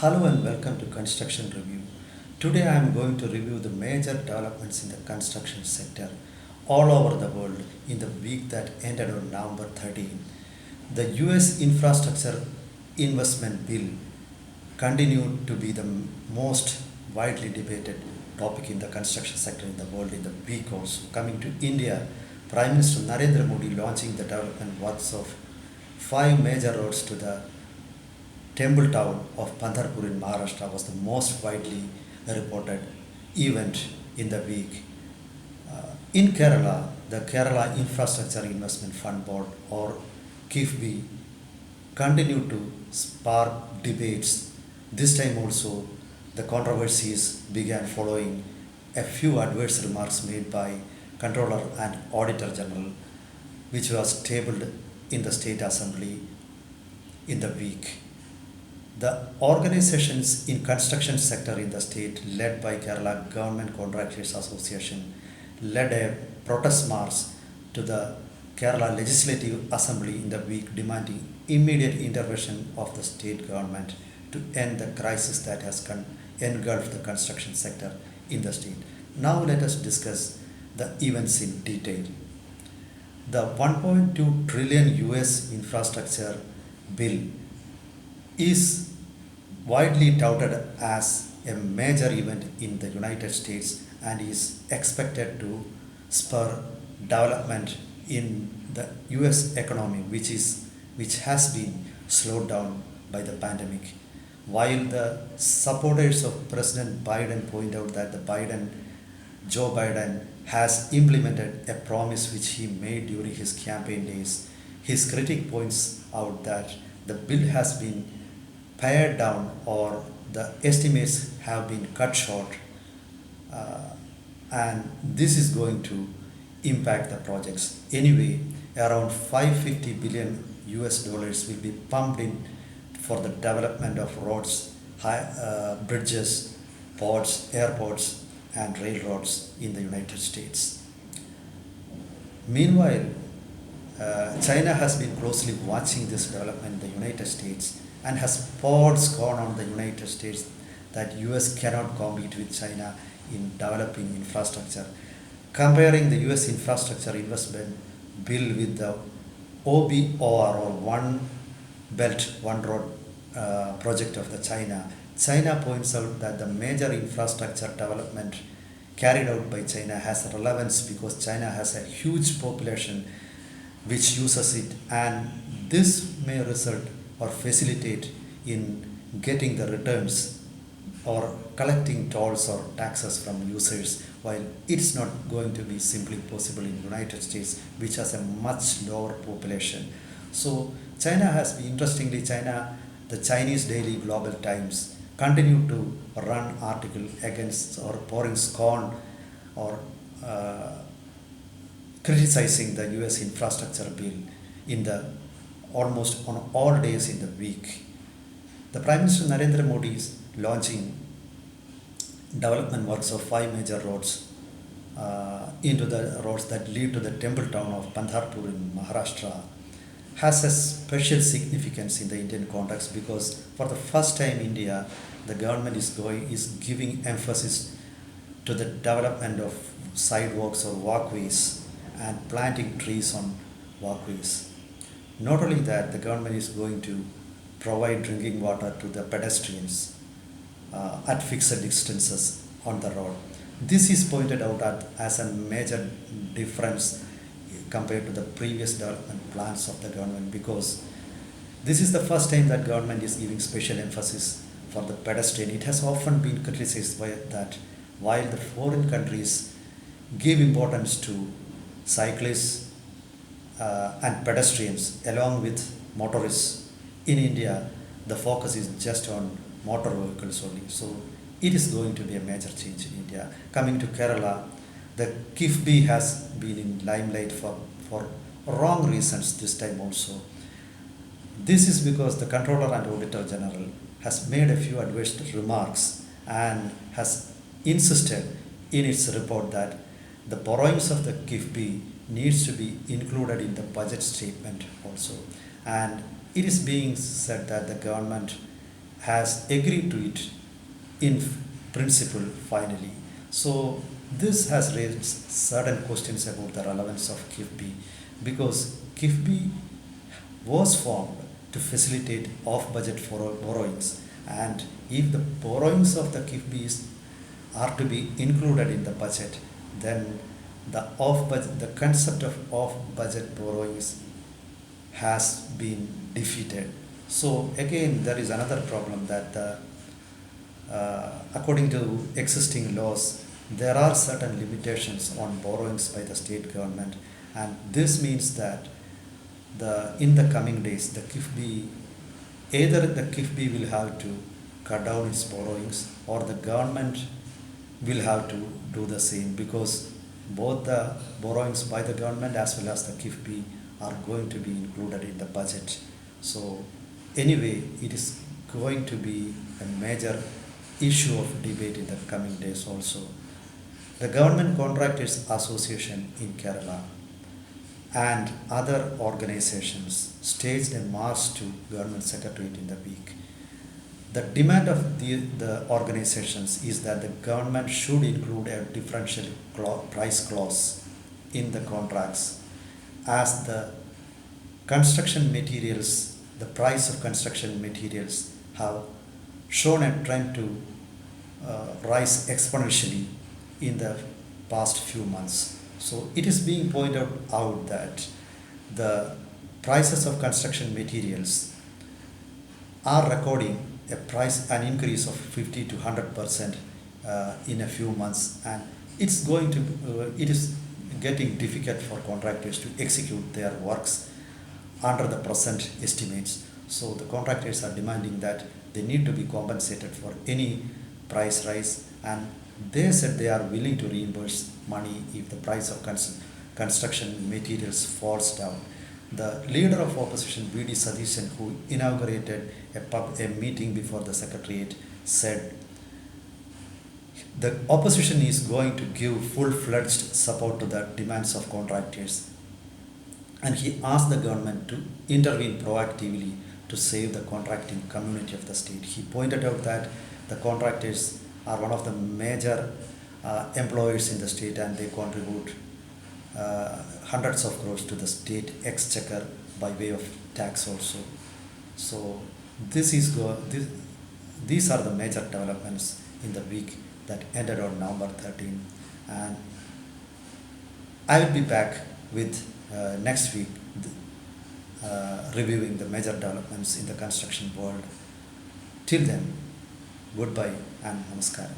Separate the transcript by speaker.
Speaker 1: Hello and welcome to Construction Review. Today I am going to review the major developments in the construction sector all over the world in the week that ended on November 13. The US Infrastructure Investment Bill continued to be the most widely debated topic in the construction sector in the world in the week also. Coming to India, Prime Minister Narendra Modi launching the development works of five major roads to the temple town of Pandharpur in Maharashtra was the most widely reported event in the week. In Kerala, the Kerala Infrastructure Investment Fund Board or KIIFB continued to spark debates. This time also, the controversies began following a few adverse remarks made by Controller and Auditor General, which was tabled in the State Assembly in the week. The organizations in construction sector in the state, led by Kerala Government Contractors Association, led a protest march to the Kerala Legislative Assembly in the week, demanding immediate intervention of the state government to end the crisis that has engulfed the construction sector in the state. Now let us discuss the events in detail. The 1.2 trillion US infrastructure bill is widely touted as a major event in the United States and is expected to spur development in the US economy, which has been slowed down by the pandemic. While the supporters of President Biden point out that Joe Biden has implemented a promise which he made during his campaign days, his critic points out that the bill has been pared down or the estimates have been cut short, and this is going to impact the projects. Anyway, around 550 billion US dollars will be pumped in for the development of roads, bridges, ports, airports, and railroads in the United States. Meanwhile, China has been closely watching this development in the United States and has poured scorn on the United States that US cannot compete with China in developing infrastructure, comparing the US infrastructure investment bill with the OBOR or One Belt One Road project of the China. China points out that the major infrastructure development carried out by China has relevance because China has a huge population which uses it, and this may result or facilitate in getting the returns or collecting tolls or taxes from users, while it's not going to be simply possible in United States, which has a much lower population. So the Chinese daily Global Times continue to run article against or pouring scorn or criticizing the US infrastructure bill in the almost on all days in the week. The Prime Minister Narendra Modi is launching development works of five major roads into the roads that lead to the temple town of Pandharpur in Maharashtra has a special significance in the Indian context because for the first time in India, the government is giving emphasis to the development of sidewalks or walkways and planting trees on walkways. Not only that, the government is going to provide drinking water to the pedestrians at fixed distances on the road. This is pointed out as a major difference compared to the previous development plans of the government because this is the first time that government is giving special emphasis for the pedestrian. It has often been criticized by that while the foreign countries give importance to cyclists and pedestrians along with motorists, in India the focus is just on motor vehicles only. So it is going to be a major change in India. Coming to Kerala, the KIIFB has been in limelight for wrong reasons this time also. This is because the Controller and Auditor General has made a few adverse remarks and has insisted in its report that the borrowings of the KIIFB needs to be included in the budget statement also. And it is being said that the government has agreed to it in principle finally. So this has raised certain questions about the relevance of KIIFB, because KIIFB was formed to facilitate off-budget borrowings, and if the borrowings of the KIIFBs are to be included in the budget, then the concept of off-budget borrowings has been defeated. So again, there is another problem that according to existing laws, there are certain limitations on borrowings by the state government, and this means that in the coming days, the KIIFB, either the KIIFB will have to cut down its borrowings, or the government will have to do the same, because both the borrowings by the government as well as the KIIFB are going to be included in the budget. So anyway, it is going to be a major issue of debate in the coming days also. The Government Contractors Association in Kerala and other organizations staged a march to Government Secretariat in the week. The demand of the organizations is that the government should include a differential price clause in the contracts, as the price of construction materials have shown a trend to rise exponentially in the past few months. So it is being pointed out that the prices of construction materials are recording an increase of 50 to 100% in a few months, and it is getting difficult for contractors to execute their works under the present estimates. So the contractors are demanding that they need to be compensated for any price rise, and they said they are willing to reimburse money if the price of construction materials falls down. The leader of opposition, V.D. Sadisan, who inaugurated a meeting before the Secretariat, said the opposition is going to give full-fledged support to the demands of contractors, and he asked the government to intervene proactively to save the contracting community of the state. He pointed out that the contractors are one of the major employers in the state, and they contribute hundreds of crores to the state exchequer by way of tax also. So these are the major developments in the week that ended on November 13, and I will be back with next week reviewing the major developments in the construction world. Till then, goodbye and namaskaram.